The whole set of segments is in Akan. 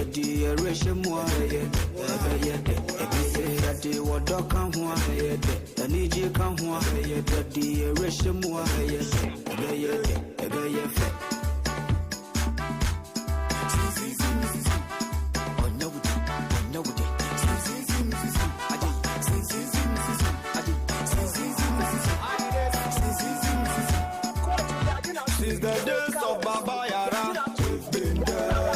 Yadi Reshimwa, Yadi Wadoka, Yaniji Kamwa, Yadi Reshimwa, Since the days of Baba Yara, we've been there.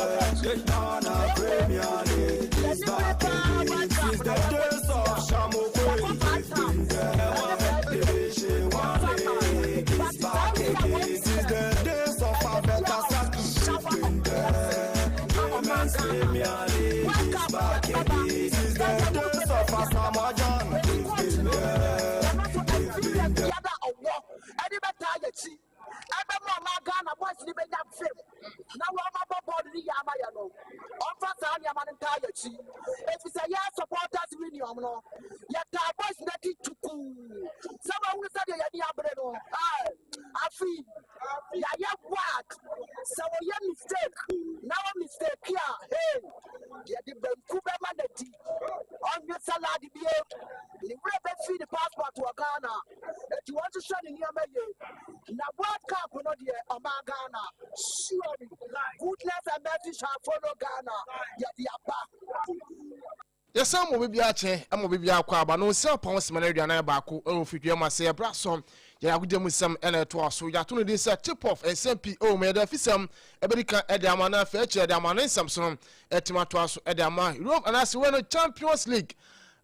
On a Premier League, it's back again. Since the days of Shamokwe, we've been there. Division 1 League, it's back again. Since the days of Abekasaki, we've been there. Women's Premier League, it's back again. Since the days of Asamajan, we've been there. Ghana boys ni be nyam fam na wo ma bobo ni ya ma ya no on fa sa ni ama nta ya chi if say ya supporters union no ya ta boys na ti tuku sama wu sa de ya ni abre no afi ya what so ya mistake na wa mistake ya hey ya di banku be ma na ti on your salad bi ni we be feed the passport to Ghana if you want to show ni ama ye na World Cup no de Ghana, surely goodness and mercy shall follow Ghana. Yes, I'm will be a chair, I'm will be a quaba, no cell pounds, Malaria, Baku, or Fidiama say a brasso. Ya would them with some N2, so ya to this a tip off and SMPO made a fisum, America Edamana, Fetcher, Daman, Samson, Etimatos, Edama, Europe, and as well a Champions League,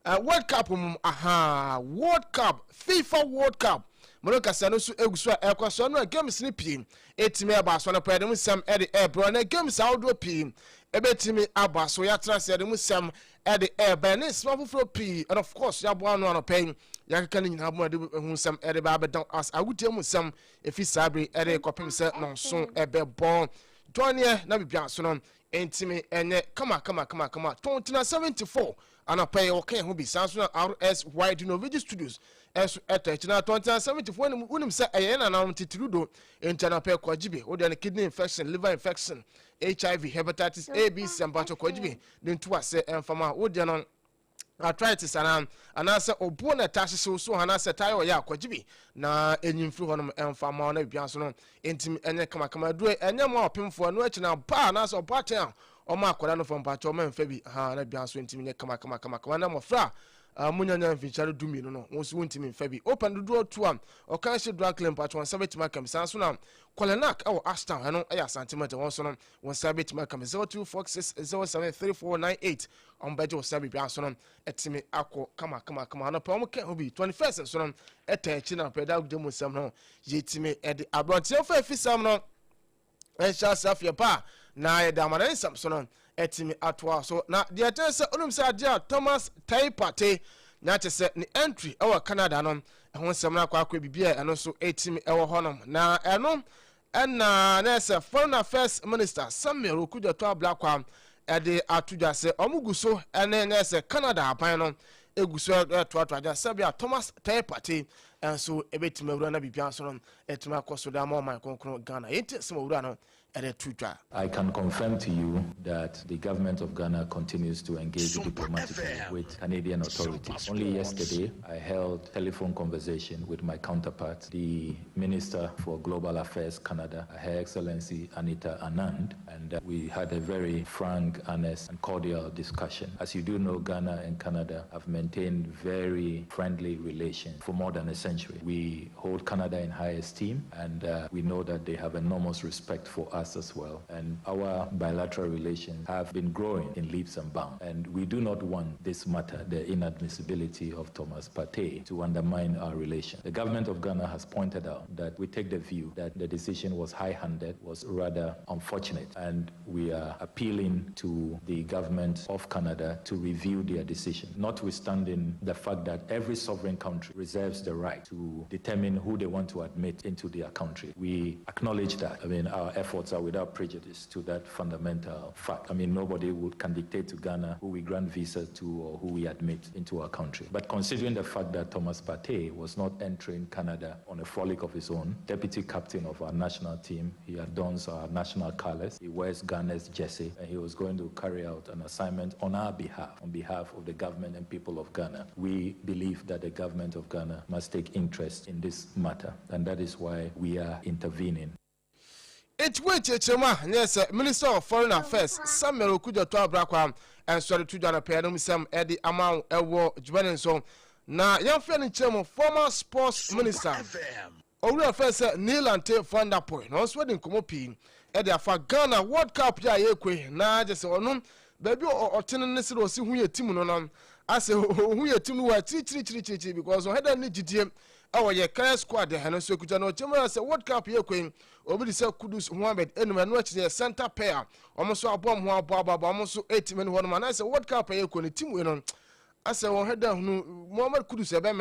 World Cup, World Cup, FIFA World Cup. Monoka Sanusu Eguswa Equason, game snipping, 8 me about one of them some Eddie Airborne, games outdoor P. A bet me Abba, so ya translated with some Eddie Airborne, small flow P, and of course, ya one on a pain. Yakan have more whom some Eddie Barber don't ask. I would tell you some if he's Sabri, Eddie copy himself, no soon, a bear born. 20 years, Nabi Bianson, intimate, and come on, 2074. And I pay okay, who be Samsung RS Wide Innovative Studios. As at 2074, when him say I am Titrudo, internal pay Kwajibi, or then kidney infection, liver infection, HIV, hepatitis A, B, and Bato Kwajibi, then to us, and from our Odianon. Arthritis and answer Obona Tasha so and answer Tayo ya Kwajibi. Na any flu on and farm on a Bianson, intimate and come do it, and no more pim for no now, bar, as or part or Mark Colano from Patoma and Fabi, and Bianson intimate come, no fra. Munyanya Vicharo Dumi, no, was winting in Fabi. Open the door to one, or can she drag claim patch 170 Malcolm Sansuna, Qualanak, our Ashton, I know a sentiment once on 170 Malcolm 0246073498 on Bajo Sabi Bianson, Etime Aqua, come on, a poem can be 21st and so on, at China, Pedal Demo Samno, Yetime at the Abroad Self Samno, and shall self your pa, na Damaran Samson. Etimi atwa so na the attention onum say dia Thomas Taipate na chese ni entry our Canada no ehon sem na kwa bibia eno so etimi ewo honom na eno na say foreign affairs minister Samuel Okujo to ablakwa e de atudwa se omuguso ene say Canada apan no eguso to atwa sabia Thomas Taipate and so ebetimi wura na bibia so no etimi akoso da ma man konkron Ghana enti sem wura no. I can confirm to you that the government of Ghana continues to engage diplomatically with Canadian authorities. Only yesterday, I held telephone conversation with my counterpart, the Minister for Global Affairs Canada, Her Excellency Anita Anand, and we had a very frank, honest, and cordial discussion. As you do know, Ghana and Canada have maintained very friendly relations for more than a century. We hold Canada in high esteem, and we know that they have enormous respect for us as well, and our bilateral relations have been growing in leaps and bounds, and we do not want this matter, the inadmissibility of Thomas Partey, to undermine our relations. The government of Ghana has pointed out that we take the view that the decision was high-handed, was rather unfortunate, and we are appealing to the government of Canada to review their decision, notwithstanding the fact that every sovereign country reserves the right to determine who they want to admit into their country. We acknowledge that. Our efforts answer without prejudice to that fundamental fact. I mean, nobody can dictate to Ghana who we grant visas to or who we admit into our country. But considering the fact that Thomas Partey was not entering Canada on a frolic of his own, deputy captain of our national team, he adorns our national colors, he wears Ghana's jersey, and he was going to carry out an assignment on our behalf, on behalf of the government and people of Ghana. We believe that the government of Ghana must take interest in this matter, and that is why we are intervening. It's which yes, Minister of Foreign Affairs, Samuel Okujo to Abrakwa, and sorry to Jana Pedum Sam Eddie Amount Ewo Juvenison. Now, young friend in Chemo, former sports minister, Ori Affairs Neil Ante Van der Poel, no sweating Komopi, Eddie Afa Ghana World Cup ya Ekwe, na just on baby or tennis or see who your team on. I say who your team were 3 because on had a GTM. Our ye career squad the Hano Sokujano Chema say World Cup ye queen over the Kudus Mohammed and watch the center pair almost a bomb one baba almost 8 men one man. I say World Cup ye queen team win on. I say on head down Mohammed Kudus a bear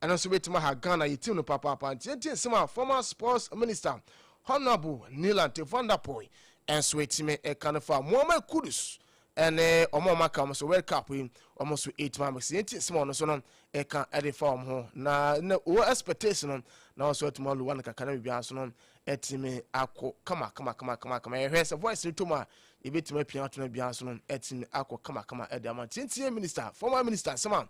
and also wait to my Ghana ye team no papa and some former sports minister Honorable Neil Ante Van der Poel and sweet me a kind of Mohammed Kudus. And Omoma comes so World Cup win almost 8 months. Small so no e can edify home na no expectation na so tomorrow one can be aso etime akọ kama ehwese voice to ma e betime pia to na bia aso no etime akọ kama edama tintie minister former minister sama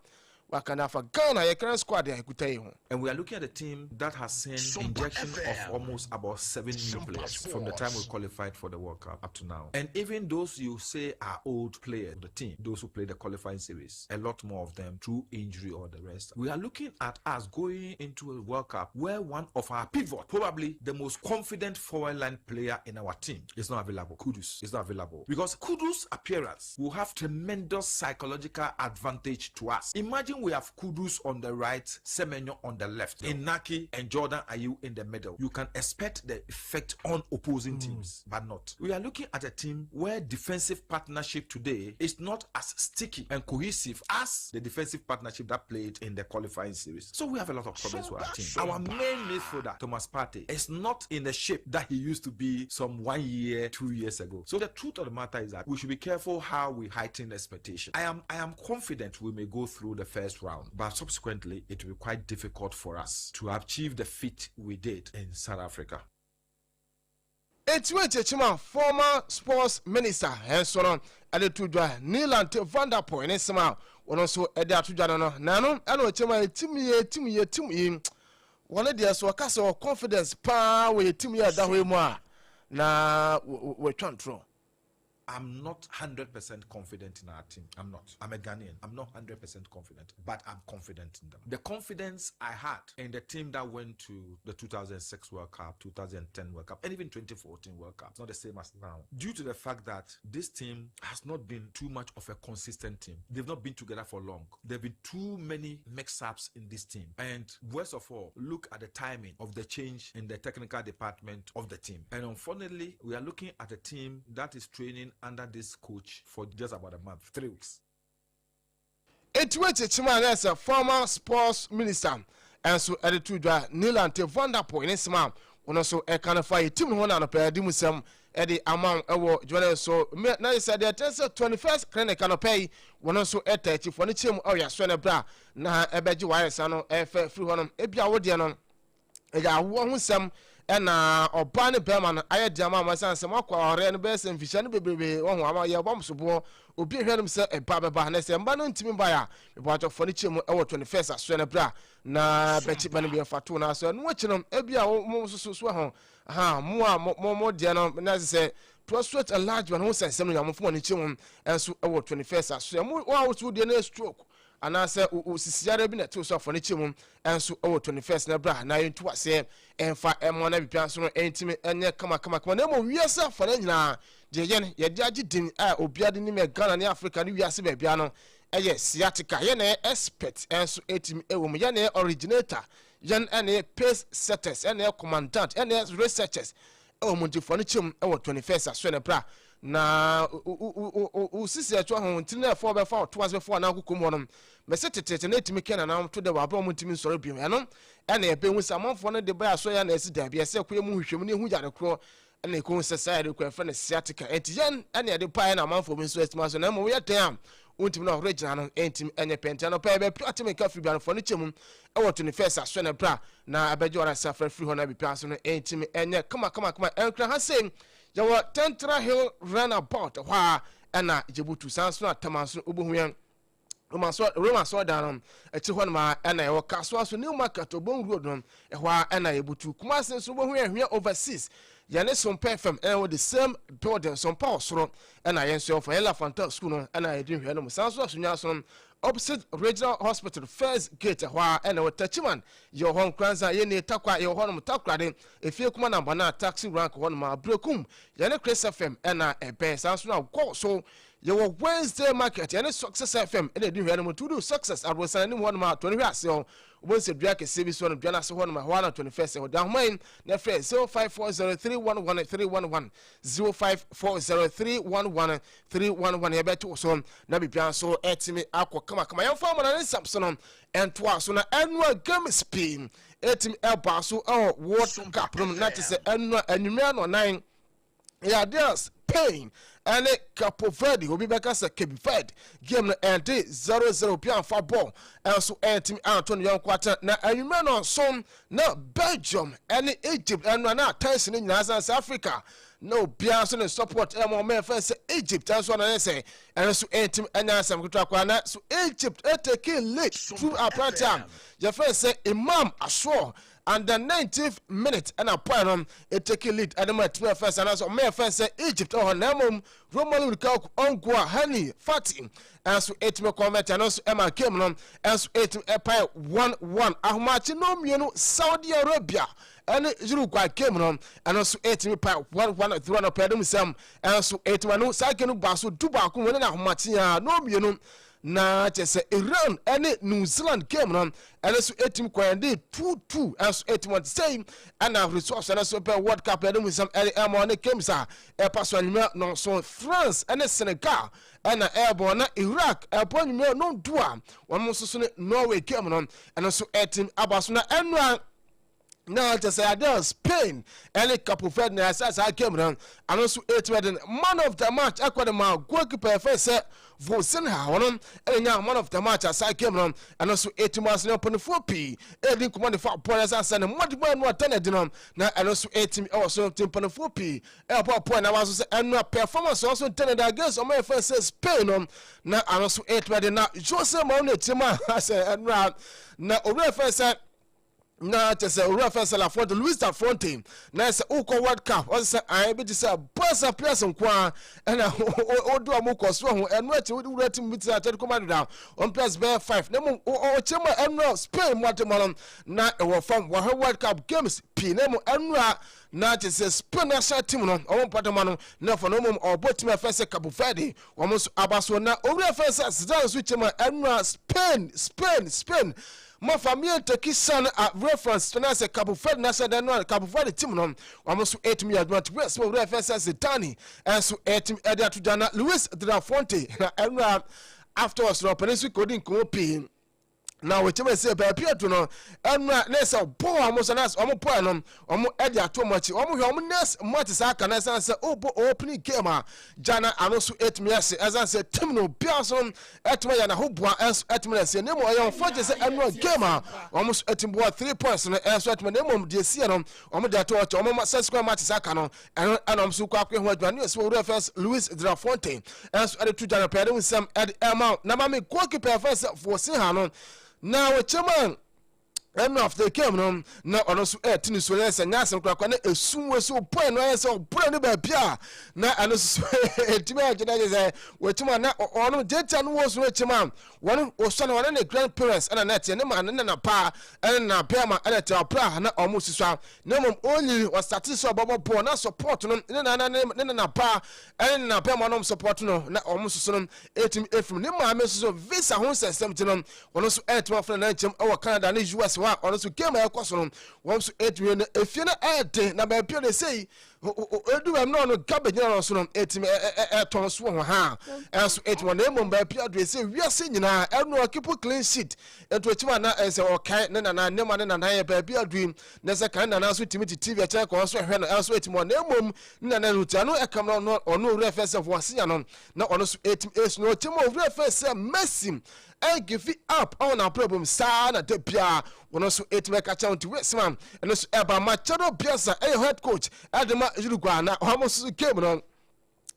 Wakanafa Ghana your current squad and we are looking at a team that has seen injection of almost about 7 new players from the time we qualified for the World Cup up to now. And even those you say are old players, the team, those who play the qualifying series, a lot more of them through injury or the rest. We are looking at us going into a World Cup where one of our pivot, probably the most confident forward line player in our team, is not available. Kudus is not available because Kudus' appearance will have tremendous psychological advantage to us. Imagine we have Kudus on the right, Semenyo on the left, Inaki and Jordan Ayew in the middle. You can expect the effect on opposing teams, but not. We are looking at a team where defensive partnership today is not as sticky and cohesive as the defensive partnership that played in the qualifying series. So we have a lot of problems with our team. Our main midfielder, Thomas Partey, is not in the shape that he used to be some 1 year, 2 years ago. So the truth of the matter is that we should be careful how we heighten expectation. I am confident we may go through the first round, but subsequently it will be quite difficult for us to achieve the feat we did in South Africa. It's which former sports minister and so on at the Tudra Neil Ante Van der Poel and somehow one also at the Tudra Nano and Chema Timmy one of the so castle confidence power with Timmy that way more na we can't throw. I'm not 100% confident in our team. I'm not. I'm a Ghanaian. I'm not 100% confident, but I'm confident in them. The confidence I had in the team that went to the 2006 World Cup, 2010 World Cup, and even 2014 World Cup, it's not the same as now. Due to the fact that this team has not been too much of a consistent team. They've not been together for long. There have been too many mix-ups in this team. And worst of all, look at the timing of the change in the technical department of the team. And unfortunately, we are looking at a team that is training under this coach for just about a month, 3 weeks. It's as a former sports minister and so attitude Neil Ante Van der Poel in Smam when also a kind of fire team one and a pair dimusum Eddie amount of so now said that 21st clinic can pay when also at it for the team or your son bra na a beji wires ano free one ebia wodiano ya won some and Obani Berman, I had Jama, my son, some aqua, or best and fish and baby, one who your bombs will be himself a Baba Barnes and Bannon to me by a part of furniture over 21st as Swena Bra. Na Betty Banby of Fatuna, so and watching them, Ebia almost so swahon. Aha, more Diana, as I say, prostrate a large one who says something of furniture and so over 21st as Swem, what would the stroke. And I said, Sisiara been at 2 so furniture and so over 21st Nebra, now into what say, and for M1 every person, intimate, and come on, no, we are so for now. Jen, your judge didn't obiadi me Ghana, Africa, you are Sibe Piano, and yes, Siatica, Yane, expert, and so 18 Yane originator, Yan and pace setters, and commandant, and researchers, Monty furniture over 21st as Swena. Na usisi atwa ho ntina 4 be 4 twas before na kokom honom me setete na etimi ken na to de wabro mutimi nsoro biom eno ena ebe hu samanfo no de ba aso ya na esi da bia se koye mu hwehwem ne hu yare kro and the Kun Society could friend Siatica Etienne and the pie and a month for Miss Westmaster and we are down. Ultimate original and team and a pentano pay platinum coffee band for Nichum or to the first as Swana Bra. Now I bet you are suffering free on every person and team and come on, and has saying you were Tentra Hill run about a while and Jibutu Sansona Tamas Ubuyan. Roma saw down at 200 and I will cast was new market to Bone Road a while and I able to come as here overseas. Yanis some perfume and with the same building some power and I answer for Ella Fanta schooner and I didn't hear no sounds opposite regional hospital first gate a while and I will touch man your home cranza ye near Takwa your home Takrade if you come on banana taxi rank one my brokum Yanik Chris FM and I a bear sounds now call so. Your Wednesday market and Success FM and they do animal to do success. I was sending 1 mile 20 years so once a drag a service one of Jana so 1 21st or down mine net 0540311311 0540311311 you better so Nabi Pian so etimi aqua come your farm and Samson and twice on annual gum spin etimi el basso or water cap from that is annual and you man or 9 yeah there's pain and a couple Verdi will be back as a keep fed game and 0-0 pian for ball and so team Antonio young quarter now and you man on some now Belgium and Egypt and now tension in South Africa no Bianson and support man first Egypt that's what I say and so team and some kwana so Egypt take late through our time your friend say Imam Ashur and the 90th minute and a point it take a lead and the 12th and also may first say Egypt or Namum Roman Lukau Ongwa Honey Fatty and so 8 more comment and also Emma Cameron and so 8 empire 1-1 Ahmachino Muno Saudi Arabia and Uruguay Cameron and also 8 empire 1-1 through a pedum Sam and so 8 Manu Sakenu Basu Dubaku when Ahmatia no Muno na just Iran and New Zealand game and also 8 kwende 2-2 as 8 same and our resource and also World Cup and with some airborne games a pass no so France and Senegal and airborne Iraq airborne no dua one most Norway game and also 8 abasuna and now just say there's Spain and a couple of friends as I came around and also 8 man of the match Aquadama goalkeeper first Vosenha and young man of the match as I came around and also 8 months upon the 4P Edin command 4 points as and what more 10 dinum now and also 8 also team upon the 4P airport point I was and performance also 10 against on my first Spain now and also 8 now Jose Mount Tima I say and now over first na just a reference la for the Louis da Fontaine na say uko World Cup o say I be say boss a place nkwa na o do amukọ so ho enu ati we team meet at command down on plus bear 5 na mo o chema enu Spain motemon na e wo fam wo World Cup games p na mo enu na just Spain national team no o patama no na for no mo o both me first Cabo Verde o mo abaso na o reference Zidane so chema enu Spain my family take son at reference to say Cabo Verde national Cabo Verde team no almost 8 million but west we reference as Zidane and so 8 Edia to Jana Luis da Fonte and afterwards no penisi coding ko now we say baby to no and let's boy almost as omo boy no omo Edia too much omo next match saka na say opening game Jana and also 8 million as I say team no biason etma ya na hoboa etma say nemo ayon forge say annual game almost etimbo 3 points no so etma nemo de see no omo de to omo square match saka no and am so kwa ho adwane so we first Luis da Fontaine and so at 2 Jana pay with some at amount na me goalkeeper first for see ha no now chairman and after the camera now also tin so yes and nyasem kwa na esun so point no yes brand ba bia na and so etime agena say wetima na ono data no was wetima one so na one grandparents and na tie ne ma na pa and na pa ma and tell pra na almost so na mom only was starting so bobo na support no na pa and na pa ma no support no na almost so no etim efim ne ma me so visa ho system no one so etwa from na chem our Canada na US wa ono so game e kwaso no one so 8 million if you na na ba pio dey say do am no cabbage no so no etim ton so ho ha enso etim na emom ba pia do say wiase nyina eno keep clean sheet eto echima na say okai na nema na ye ba pia do na say kan na so timi TV acha ko so hwe no enso etim na emom na rutia no ekam no ono reference of wase no na ono so etim no timo reference messim and give it up on our problem sana de pia wono so etim ka cha unti wesman eno so eba machado biasa head coach adema jurugwa na homosu game no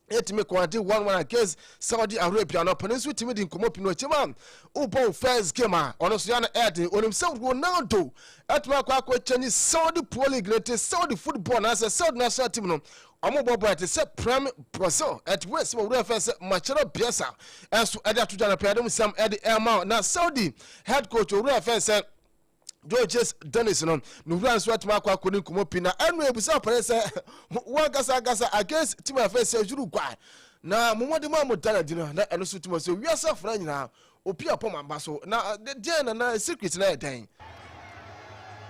etime kwante 1-1 against Saudi Arabia no peninsula timi di nkomo pino chima ubo first game ono so yana ede onim Saudi Ronaldo etuma kwa change Saudi Pro League lete Saudi football na Saudi national team no omo bobo at se Prem Brazil at West mo reference machado biasa enso ede atujana pedem sam ede elma na Saudi head coach reference Georges Dennis no Nuran so atuma kwa koni nkomo pina enu ebusa pare se wa gasa against team afese juru kwa na momode mo dana dino na enu so timo so wiasa fra nyina opi apom amba so na de na secret na den.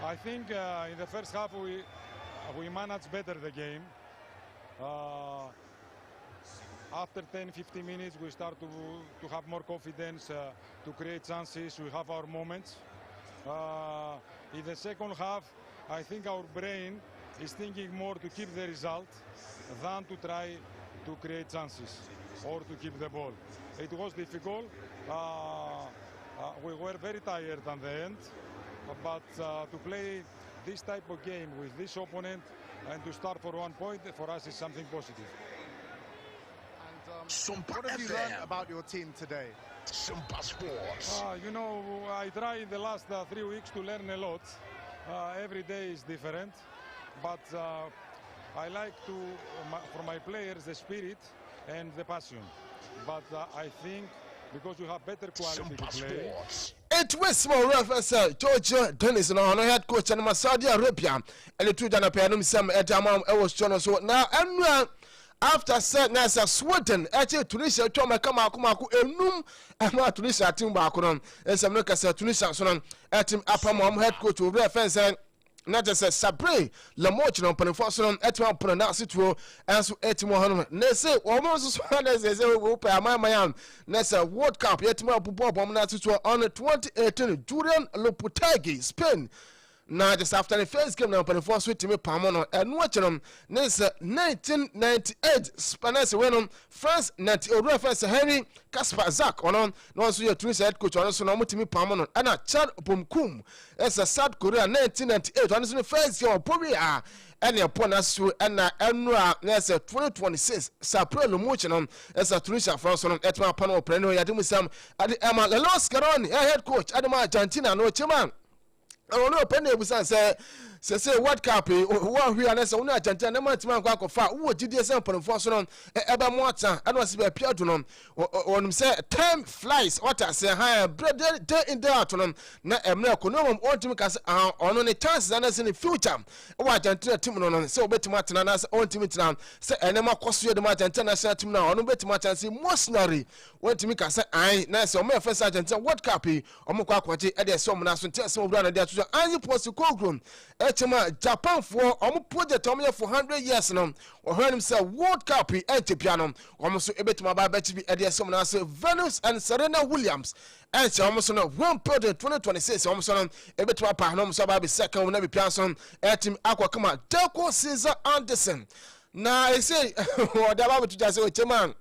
I think in the first half we managed better the game. After 10-15 minutes we start to have more confidence, to create chances. We have our moments. In the second half, I think our brain is thinking more to keep the result than to try to create chances or to keep the ball. It was difficult. We were very tired at the end, but to play this type of game with this opponent and to start for 1 point for us is something positive. And what have you learned about your team today? Sompa Sports. You know, I tried in the last 3 weeks to learn a lot. Every day is different, but I like for my players the spirit and the passion. But I think because you have better quality to play. It was small reference, George Dennis, and our head coach and Saudi Arabia, and the two Dana Panum Sam at Amam Ewas Jonas. So now, and after said Nasa Sweden, actually Tunisia, Toma Kamaku, Enum, and not Tunisia, Timbakuron, and some look at Tunisia, Sonan, at him Apamam head coach of reference. Not just a Sabre, Lamoch, and Penfoson, Etman Pronasitro, and so Etimo. Nesse, almost as well as they say, my Nessa World Cup, Etma Bob, on the 2018, Julian Loputagi, Spain. Now, just after the first game, now, Penfoson sweet to me, Pamono, and watching them, Nessa 1998, Spanish win France, Net, reference Henry Kasper Zak, on no, so your twins head coach, on so no, to me, Pamono, and a Chad Bumkum, as a South Korea 1998, on the first game, probably and upon us to and as a 2026, Sapro Motion, as a Tunisia France on Etma Pano Preno, Yadimusam, at the Emma Los Caroni, head coach, Adama Argentina, no Chairman. I don't know, Penny was say what copy one we are less on Argentina, man, go far. Who did this upon Foson, Eba Mota, and was a Piatunum, or say, time flies, what I say, higher bread day in the afternoon, not a miracle, no one want to make us on any chances and as in the future. Oh, Argentina Timonon, so better Martin and us on Timitan, say, and Emma Costu the Argentina team now, on better Martin, see, mercenary, want to make us say, I, nice or my first Argentina, what copy, or Mokwati, and there's some national test of Rana, there to any post to Kogrum. Japan for project for 100 years now, or heard himself World Cup and piano, almost a bit my baby be at someone else, Venus and Serena Williams, and she almost on 1 project 2026, almost on a bit my panum, so I'll be second when every person at him Aquacama, Delco Caesar Anderson. Now I say, what about to just say, man.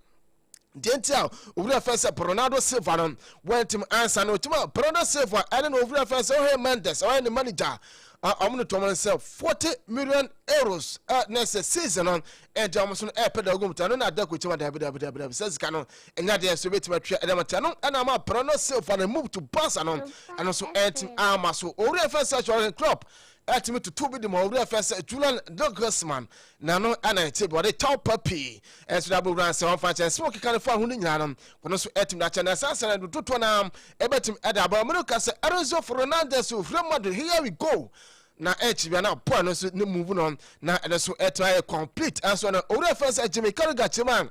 Dental, over first Bernardo Silva, went him answer no tomorrow. Bernardo Silva, I don't know over first, oh, Mendes, or any manager. I'm going to myself 40 million euros next season on and Jamison Epidogum Tanon at the Kuchima says Canon and that is to be my tree and I'm a Bernardo Silva and move to Barcelona and also anti armor. So over first such a crop. At me to 2 billion more first Julian Douglasman. Nano and I tip what a top puppy as double run so far and smoke kind of fun when also at him that and assassin and do to an about him at Abamukas Arizona for Fernandez of Real Madrid. Here we go. Now, we are now moving on. Now, and so a complete answer on the first at Jimmy Carragher.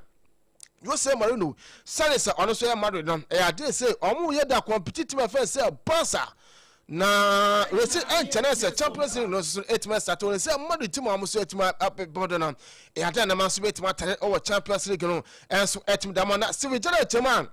You say Marino, Salis honestly Madrid. I did say, I'm here that competitive affairs say Barca. na we say enchana Champions League no so etima start on say madu team am so etima bodo na e ada na man so etima tare over Champions League no enso etim da man na se we jere teman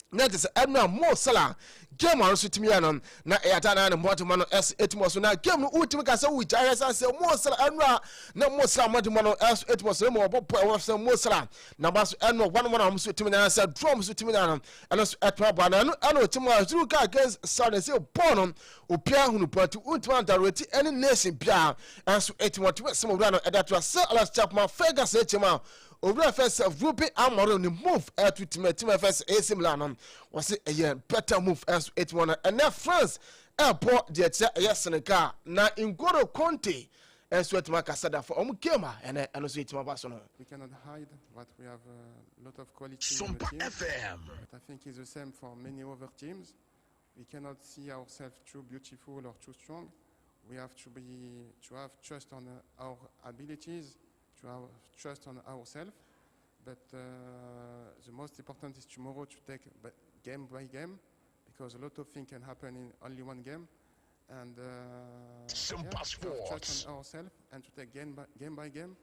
na just Edna Mo Salah game on so timi anon na e ata na mo man es etimo so na game no ultimi ka se we jare san se Mo Salah Edna na Mo Salah mo man es etimo so mo bo we se Mo Salah na ba so Edna one am so timi na se drum so timi na and so etwa ba na no timo azuru ka against Saudi se born opia hunu party ultimi direct any nation bia and so etimo to se mo bra no edato se Alex Chapman Fergus etimo over first Ruby Amaro ni move to team first AC Milan was a better move as it one and now France airport the Senegal na N'Golo Conte as what Macasada for Omukema and also it we cannot hide that we have a lot of quality Sompa in the team, FM. but I think it's the same for many other teams. We cannot see ourselves too beautiful or too strong. We have to have trust on our abilities, to have trust on ourselves, but the most important is tomorrow to take game by game, because a lot of things can happen in only one game, and Sompa to have Sports. trust on ourselves and to take game by game,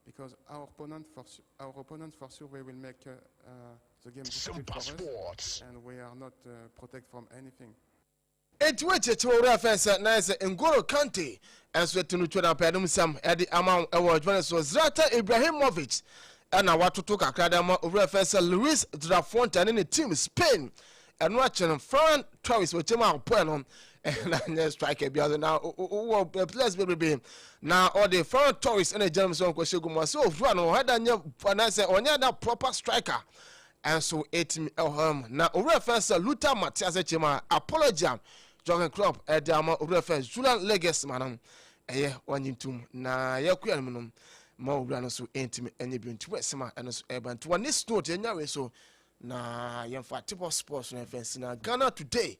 because our opponent for sure we will make the game difficult Sompa for us, Sports. and we are not protected from anything. it which it will reference nice N'Golo Kante and so to Nutra Pedum Sam Eddie Amount award winners was Zlatan Ibrahimovic and I want to talk Academy reference Luis Drafonte and the team Spain and watching Fran Torres with him out point and I strike a other now let's be now all the Fran Torres and the James on Koshiguma so run or had a proper striker. And so 8 now reference Luther Matias Chema apology Jogging Club Edama reference Julian Legacy manam wanyintum na yakuya munum ma obra no so entimi enye bi nti wesema eno so eba nti one note enyawe so na yemfa tipo sports no fence na Ghana today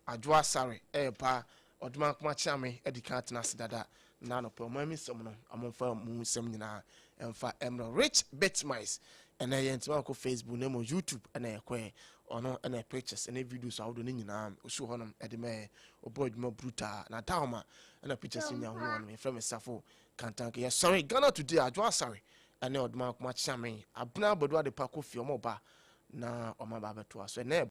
adwa sare eba oduma kuma chame edikant na sidada na no po mami som no amomfa mu sem nyina emfa emno rich Bitmise and I enter ko Facebook name on YouTube and I acquire ono and I pictures and videos out ni nyina so honum edeme oboy mo brutal na tauma and I pictures in your one me from Sarfo Kantanka. Yes, sorry, Ghana today adwa sorry and odma kuma chame abna bodwa de pa ko fi omo ba na o ma ba beto so na